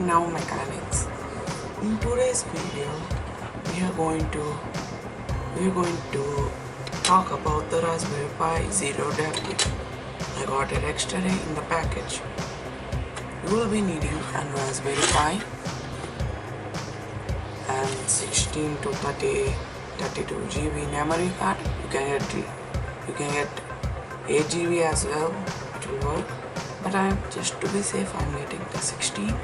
now mechanics. In today's video we are going to talk about the Raspberry Pi Zero W. I got it extra in the package. You will be needing a Raspberry Pi and 16 to 32 GB memory card. You can get 8 GB as well. It will work. But just to be safe, I'm getting the 16.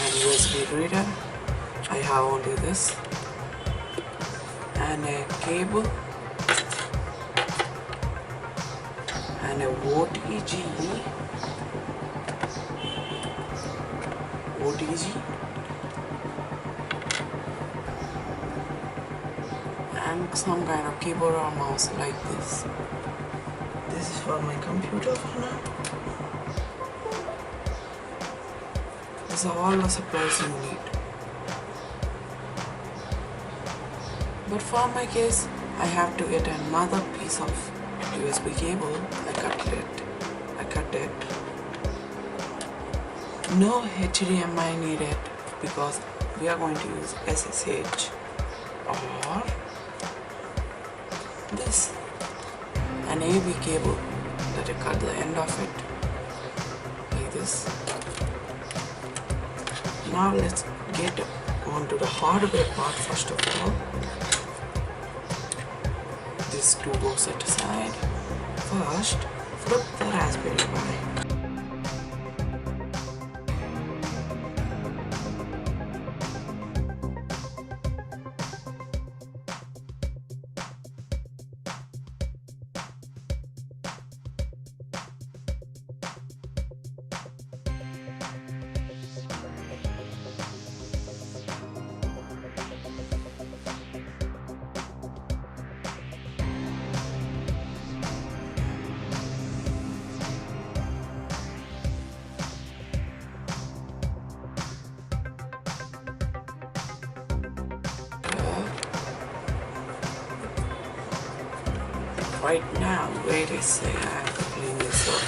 And USB reader. I have only this. And a cable. And a OTG. And some kind of keyboard or mouse like this. This is for my computer for now. These are all the supplies you need. But for my case, I have to get another piece of USB cable. I cut it. No HDMI needed because we are going to use SSH or this, an AB cable that I cut the end of it like this. Now let's get on to the hardware part first of all. These two go set aside. First, flip the Raspberry Pi. Right now, wait a second, I have to clean this up.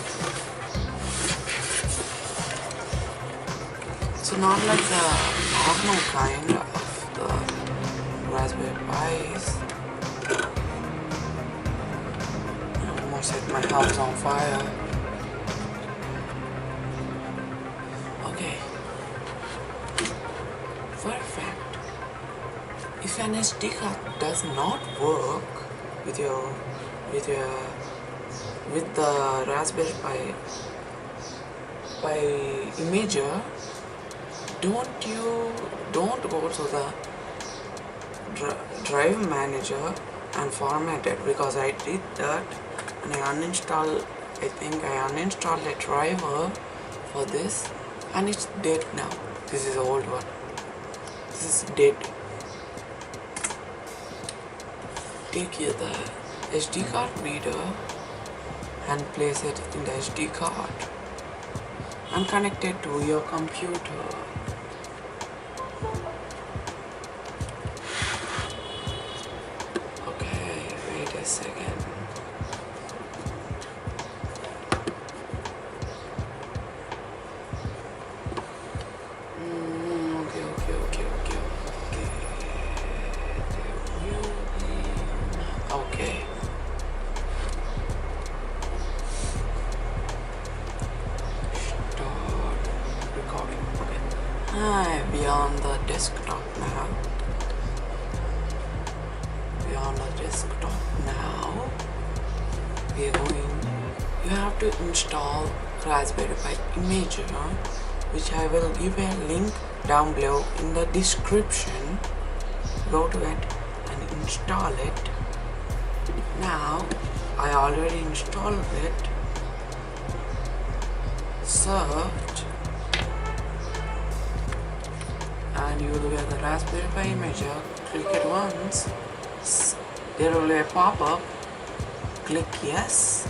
So not like the normal kind of the Raspberry Pis. I almost set my house on fire. Okay. Perfect. If an SD card does not work with the Raspberry Pi imager, don't go to the drive manager and format it, because I did that and I think I uninstalled a driver for this and it's dead now. This is the old one. This is dead. Take the SD card reader and place it in the SD card and connect it to your computer. Okay, wait a second. Okay. Start recording. Okay. Be on the desktop now. You have to install Raspberry Pi imager, which I will give a link down below in the description. Go to it and install it. Now I already installed it. Search and you will get the Raspberry Pi imager. Click it once. There will be a pop-up. Click yes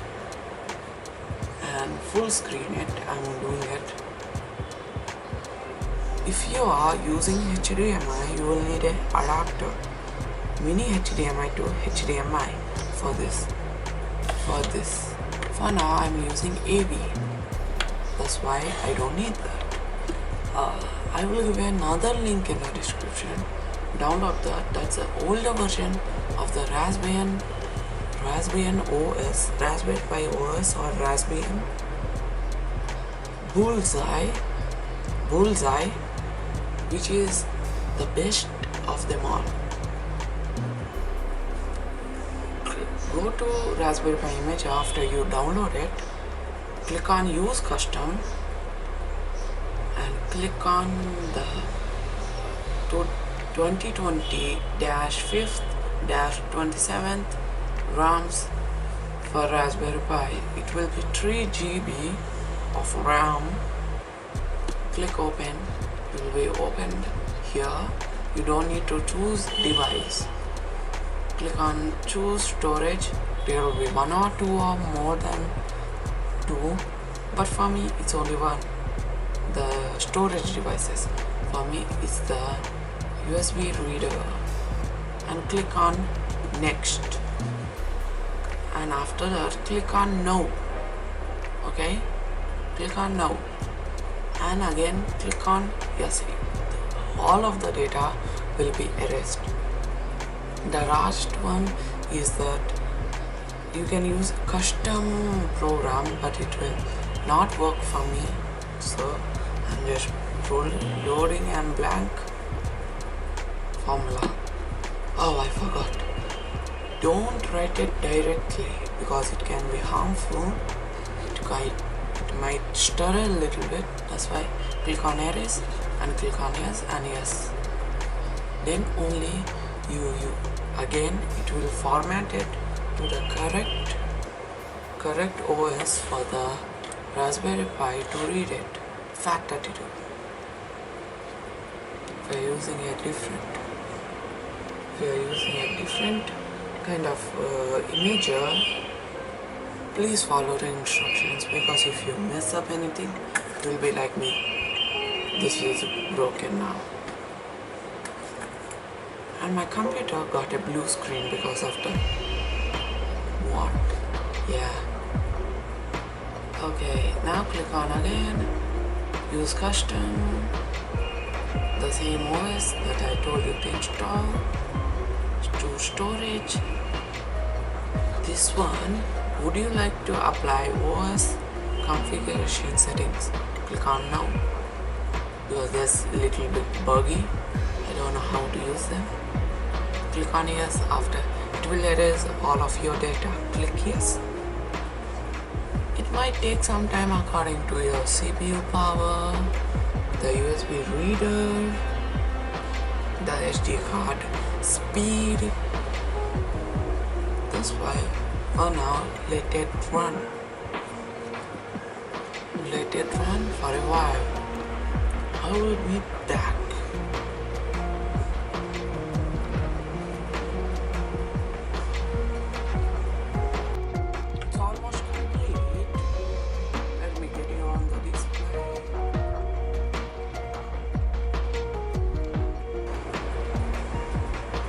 and full screen it. I'm doing it. If you are using HDMI, you will need an adapter, mini HDMI to HDMI for this. For now I'm using AV, that's why I don't need that. I will give another link in the description. Download that. That's the older version of the Raspbian OS, Raspberry Pi OS or Raspbian Bullseye, which is the best of them all. Go to Raspberry Pi image after you download it. Click on use custom and click on the 2020-5th-27th RAMs for Raspberry Pi. It will be 3 GB of RAM. Click open. It will be opened here. You don't need to choose device. Click on choose storage. There will be 1 or 2 or more than 2, but for me it's only 1. The storage devices for me is the USB reader, and click on next, and after that click on no. Okay, click on no, and again click on yes. All of the data will be erased. The last one is that you can use custom program, but it will not work for me, so I'm just loading and blank formula. Oh, I forgot. Don't write it directly because it can be harmful. It might stir a little bit. That's why click on erase and click on yes and yes. Then only you again it will format it to the correct OS for the Raspberry Pi to read it. FAT32. If you are using a different kind of imager, please follow the instructions, because if you mess up anything, it will be like me. This is broken now. And my computer got a blue screen because of the what? Yeah. Okay, now click on again. Use custom. The same OS that I told you to install. To storage. This one, would you like to apply OS configuration settings? Click on now. Because there's a little bit buggy. I don't know how to use them. Click on yes. After it will erase all of your data. Click yes. It might take some time according to your CPU power, the USB reader, the SD card speed. That's why for now let it run. Let it run for a while. I will be back. It's almost complete. Let me get you on the display.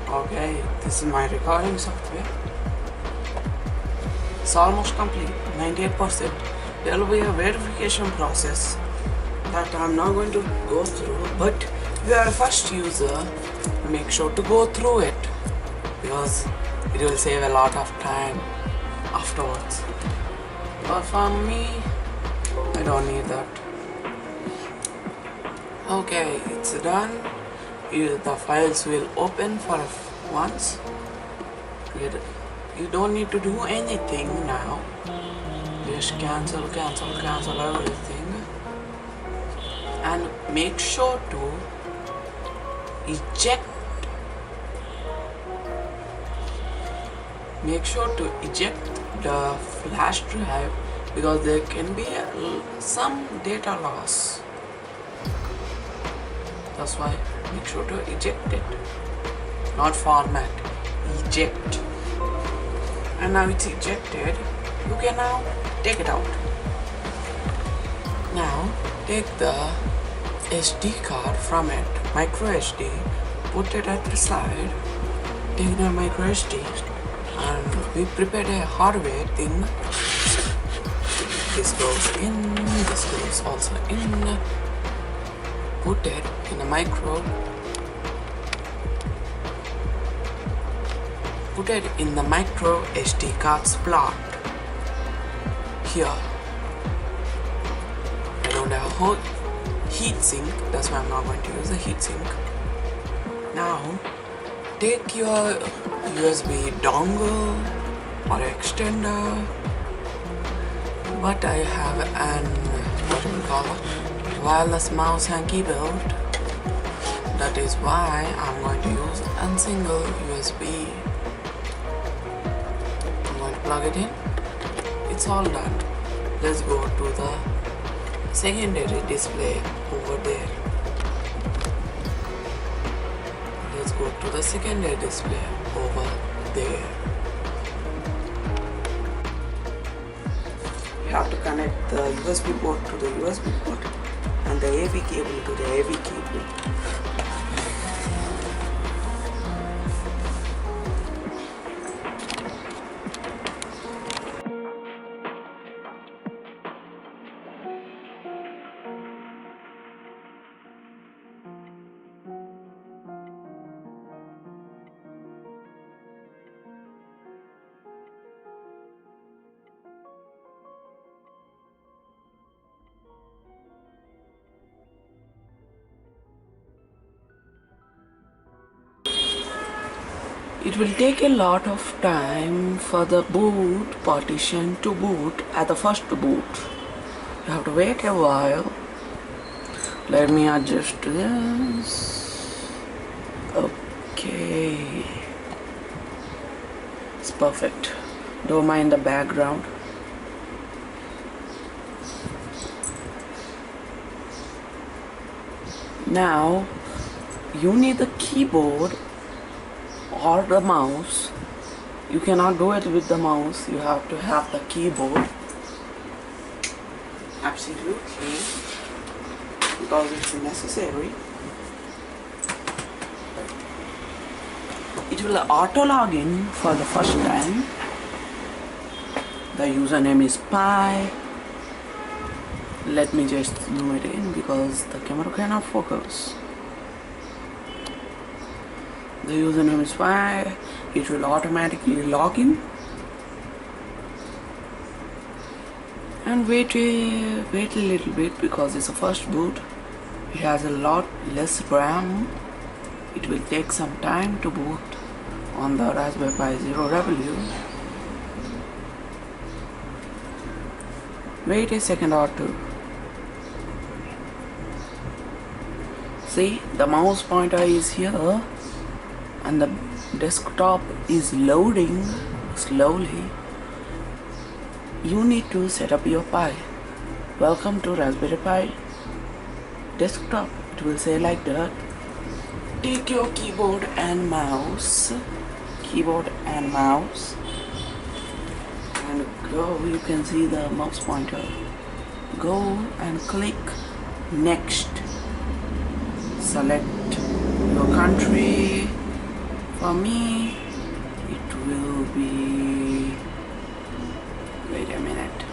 Okay, this is my recording software. It's almost complete, 98%. There will be a verification process that I'm not going to go through, but if you are a first user, make sure to go through it, because it will save a lot of time afterwards. But for me, I don't need that. Okay, it's done. The files will open for once. You don't need to do anything now. Just cancel everything, and make sure to eject. Make sure to eject the flash drive, because there can be some data loss. That's why make sure to eject it, not format, eject. And now it's ejected. You can now take it out. Now take the SD card from it, micro SD, put it at the side. Take the micro SD, and we prepared a hardware thing. This goes in, this goes also in. put it in a micro, put it in the micro SD card slot. Here, I don't have a whole heat sink, that's why I'm not going to use a heat sink. Now, take your USB dongle or extender, but I have an wireless mouse and keyboard. That is why I'm going to use a single USB. I'm going to plug it in. It's all done. Let's go to the secondary display over there. Let's go to the secondary display over there. You have to connect the USB port to the USB port and the AV cable to the AV cable. It will take a lot of time for the boot partition to boot at the first boot. You have to wait a while. Let me adjust this. Okay. It's perfect. Don't mind the background. Now, you need the keyboard or the mouse. You cannot do it with the mouse, you have to have the keyboard. Absolutely, because it's necessary. It will auto log in for the first time. The username is Pi. Let me just zoom it in because the camera cannot focus. The username is Pi. It will automatically log in. And wait a little bit because it's a first boot. It has a lot less RAM. It will take some time to boot on the Raspberry Pi Zero-W. Wait a second or two. See, the mouse pointer is here and the desktop is loading slowly. You need to set up your Pi. Welcome to Raspberry Pi desktop. It will say like that. Take your keyboard and mouse. And go. You can see the mouse pointer. Go and click next. Select your country. For me, it will be, wait a minute,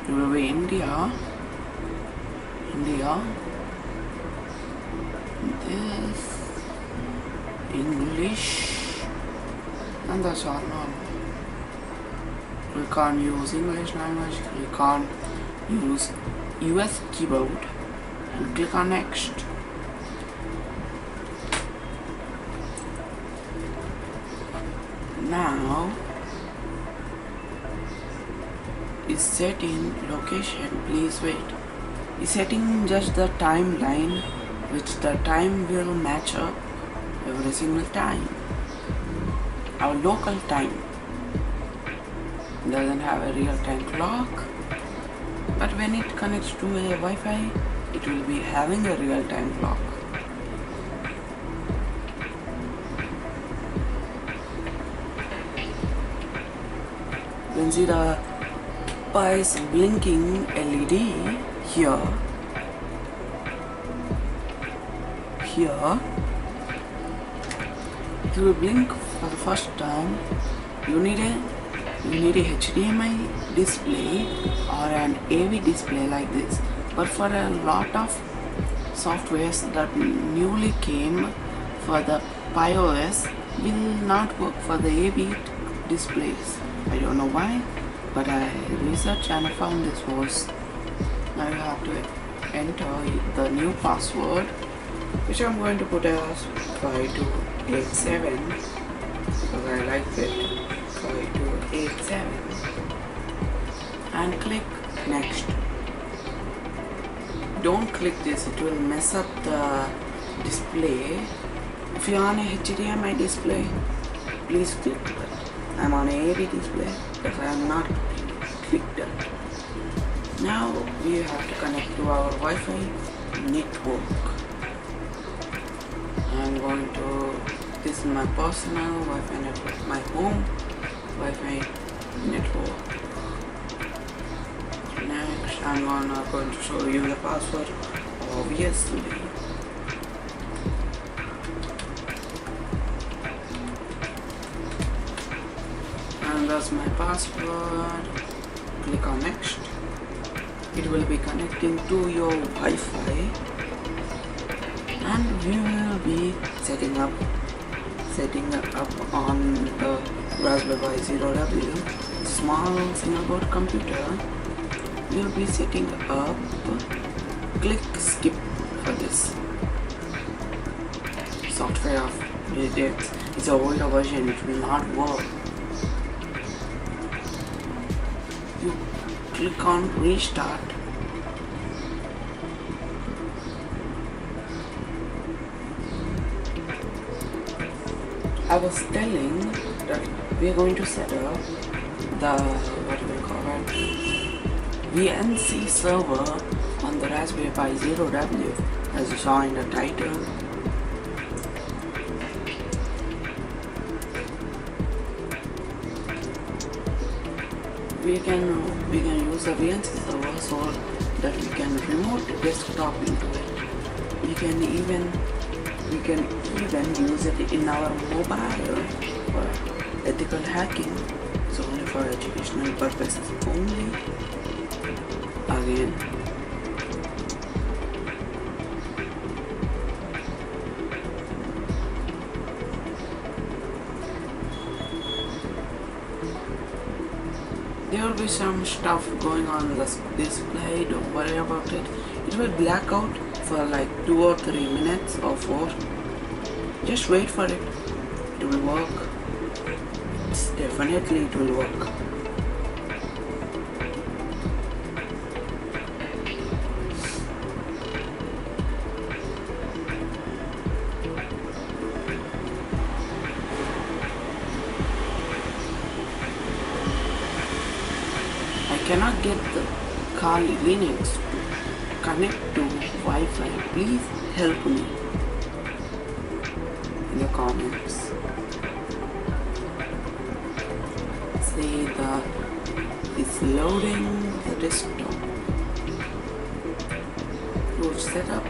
it will be India, this, English, and that's all. No. We can't use English language, we can't use US keyboard, and click on next. Now is setting location. Please wait. Is setting just the timeline, which the time will match up every single time. Our local time doesn't have a real-time clock, but when it connects to a Wi-Fi, it will be having a real-time clock. You can see the Pi's blinking LED here. It will blink for the first time. You need a HDMI display or an AV display like this. but for a lot of softwares that newly came for the iOS will not work for the A/B displays. I don't know why, but I researched and I found this was. Now you have to enter the new password, which I'm going to put as 5287 because I like it. 5287 and click next. Don't click this, it will mess up the display. If you're on a HDMI display, please click that. I'm on a AV display because I am not clicked that. Now we have to connect to our Wi-Fi network. I'm going to, this is my personal Wi-Fi network, my home Wi-Fi network. Next I'm going to show you the password, obviously. And that's my password. Click on next. It will be connecting to your Wi-Fi and we will be setting up on the Raspberry Pi Zero W small single board computer. We will be setting up. Click skip for this software of it's an older version, it will not work. You click on restart. I was telling that we are going to set up the VNC server on the Raspberry Pi Zero W, as you saw in the title. We can use the VNC server so that we can remote desktop into it. We can even use it in our mobile for ethical hacking. It's only for educational purposes only. Again, there will be some stuff going on this display, don't worry about it. It will black out for like 2 or 3 minutes or 4. Just wait for it. It will work. Definitely it will work. I cannot get the Kali Linux to connect to Wi-Fi. Please help me in the comments. See it's loading the desktop. To set up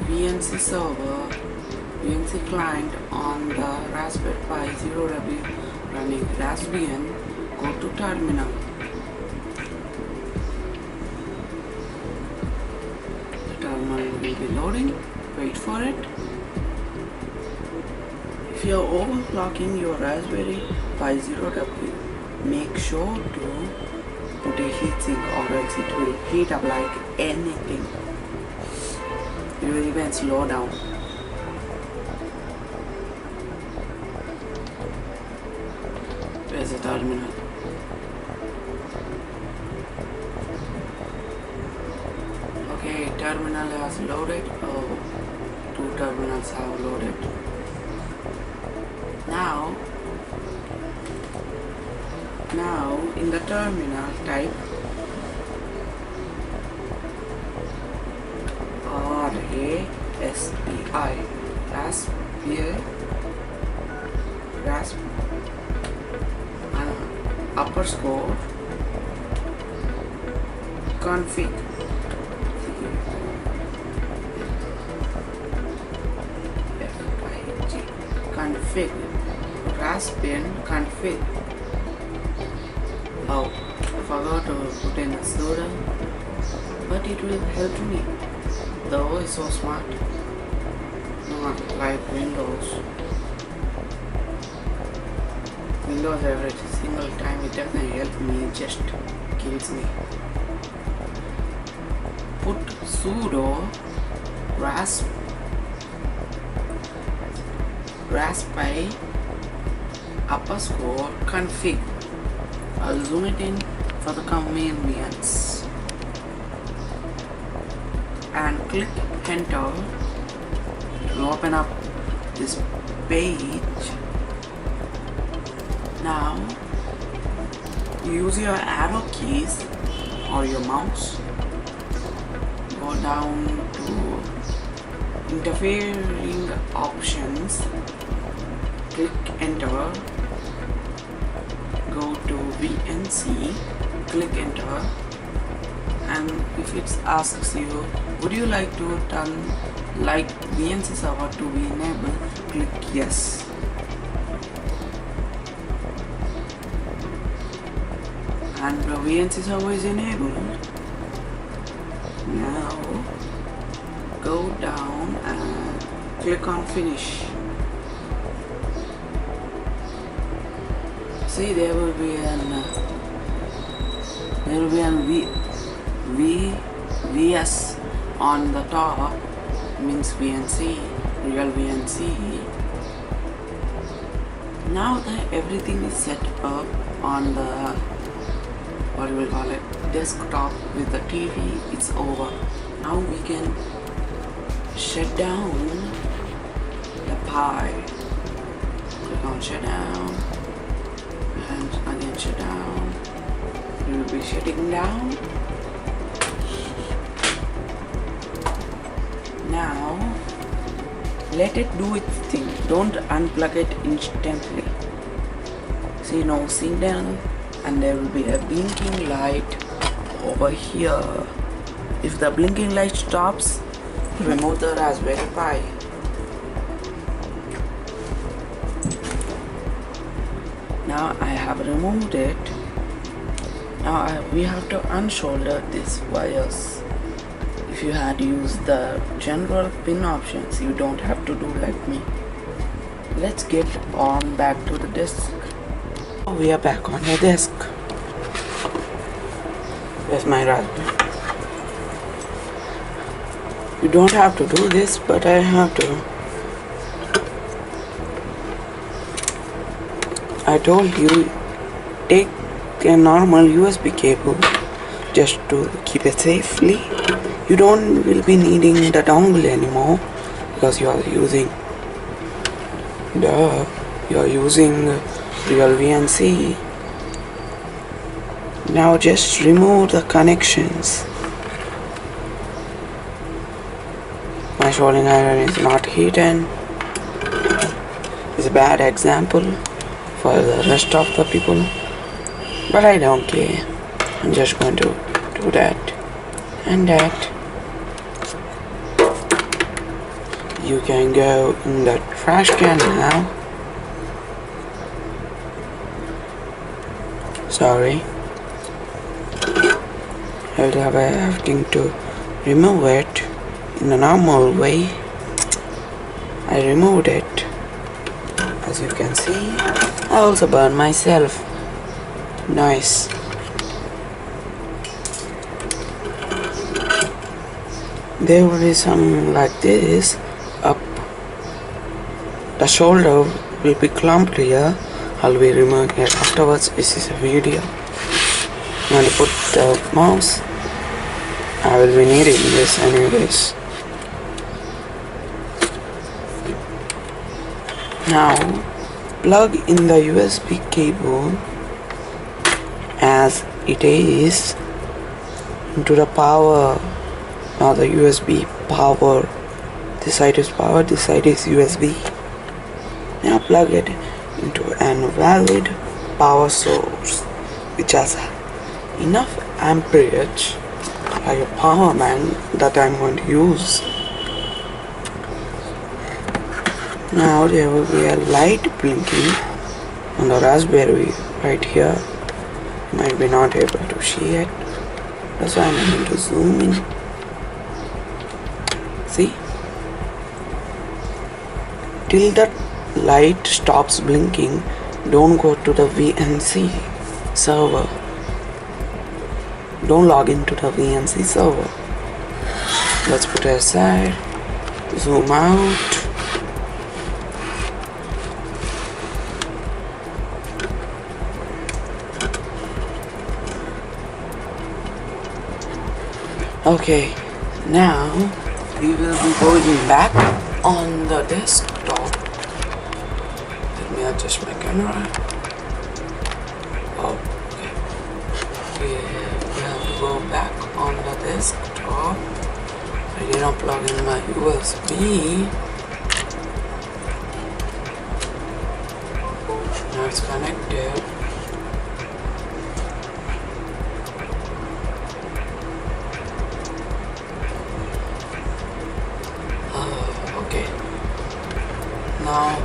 VNC server, VNC client on the Raspberry Pi Zero W running Raspbian, go to terminal. The terminal will be loading. Wait for it. If you are overclocking your Raspberry Pi Zero W, make sure to put a heatsink or else it will heat up like anything. It will even slow down. Where's the terminal? Okay, terminal has loaded. Oh, 2 terminals have loaded. Now in the terminal type upper score config Raspbian config. Oh, I forgot to put in a soda, but it will help me. The O is so smart, not like Windows. Windows every single time it doesn't help me, it just kills me. Put sudo raspi _ config. I'll zoom it in for the convenience and click enter to open up this page. Now use your arrow keys or your mouse, go down to interfering options, click enter, go to VNC, click enter, and if it asks you would you like to turn like VNC server to be enabled, click yes. And the VNC server is enabled. Now go down and click on finish. See, there will be an VS on the top, means VNC, real VNC. Now that everything is set up on the desktop with the TV, it's over. Now we can shut down the Pi. Click on shut down and again shut down. We will be shutting down. Now let it do its thing. Don't unplug it instantly. See, no signal, and there will be a blinking light over here. If the blinking light stops, remove the Raspberry Pi. Now I have removed it. Now we have to unsolder these wires. If you had used the general pin options, you don't have to do like me. Let's get on back to the desk. We are back on the desk. There's my Raspberry. You don't have to do this, but I have to. I told you, take a normal USB cable just to keep it safely. You don't will be needing the dongle anymore because you are using real VNC. Now just remove the connections. My soldering iron is not hidden. It's a bad example for the rest of the people, but I don't care. I'm just going to do that and that. You can go in the trash can now. Sorry, I'll have having to remove it in a normal way. I removed it. As you can see, I also burned myself. Nice. There will be some like this up. The shoulder will be clumped here. I'll be removing it afterwards. This is a video. I'm going to put the mouse. I will be needing this anyways. Now plug in the USB cable as it is into the power. Now the USB power. This side is power, this side is USB. Now plug it into an valid power source which has enough amperage like a power bank that I'm going to use. Now there will be a light blinking on the Raspberry right here. might be not able to see it. That's why I'm going to zoom in. See? Till that light stops blinking, don't go to the VNC server. Don't log into the VNC server. Let's put it aside. Zoom out. Okay, now we will be going back on the desktop. Let me adjust my camera. Okay. We have to go back on the desktop. I did not plug in my USB. Now it's connected. Now,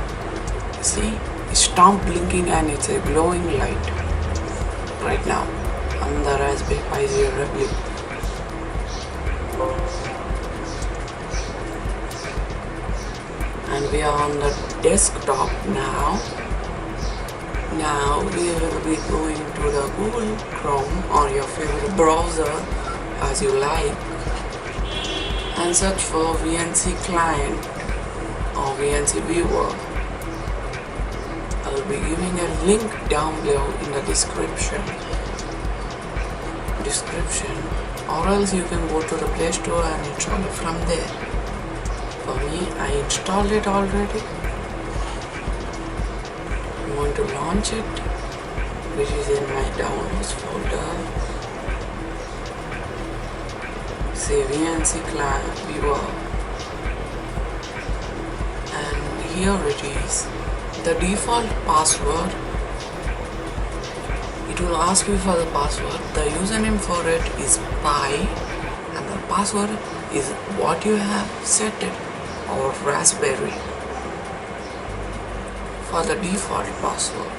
see, it's stopped blinking and it's a glowing light right now on the Raspberry Pi Zero W. And we are on the desktop now. Now we will be going to the Google Chrome or your favorite browser as you like and search for VNC client or VNC viewer. I will be giving a link down below in the description, or else you can go to the Play Store and install it from there. For me, I installed it already. I'm going to launch it, which is in my downloads folder. Say VNC client viewer. Here it is, the default password. It will ask you for the password. The username for it is Pi and the password is what you have set it or Raspberry for the default password.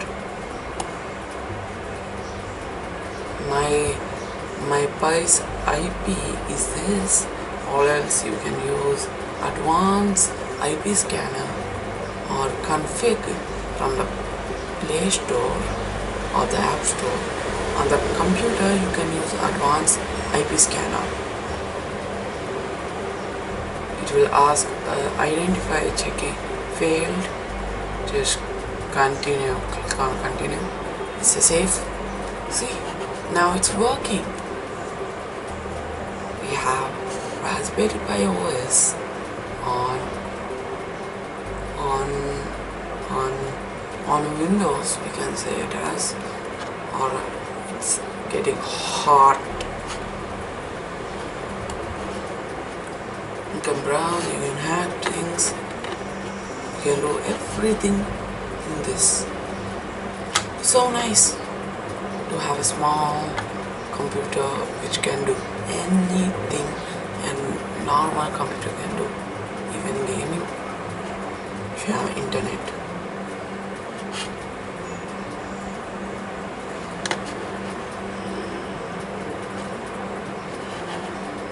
My Pi's IP is this, or else you can use advanced IP scanner or config from the Play Store or the App Store. On the computer you can use advanced IP scanner. It will ask identify checking failed, just continue, click on continue. It's a safe. See, now it's working. We have Raspberry Pi OS on Windows, we can say it as, or it's getting hot. You can browse, you can hack things, you can do everything in this. So nice to have a small computer which can do anything and normal computer can do, even gaming if you have internet.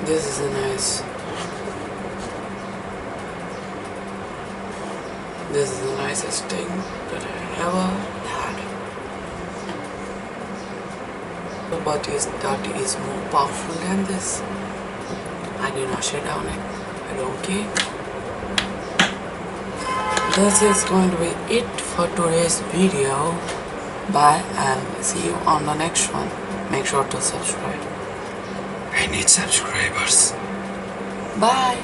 This is a nice. This is the nicest thing that I ever had. But that is more powerful than this. I did not shut down it. I don't care. This is going to be it for today's video. Bye and see you on the next one. Make sure to subscribe. I need subscribers. Bye.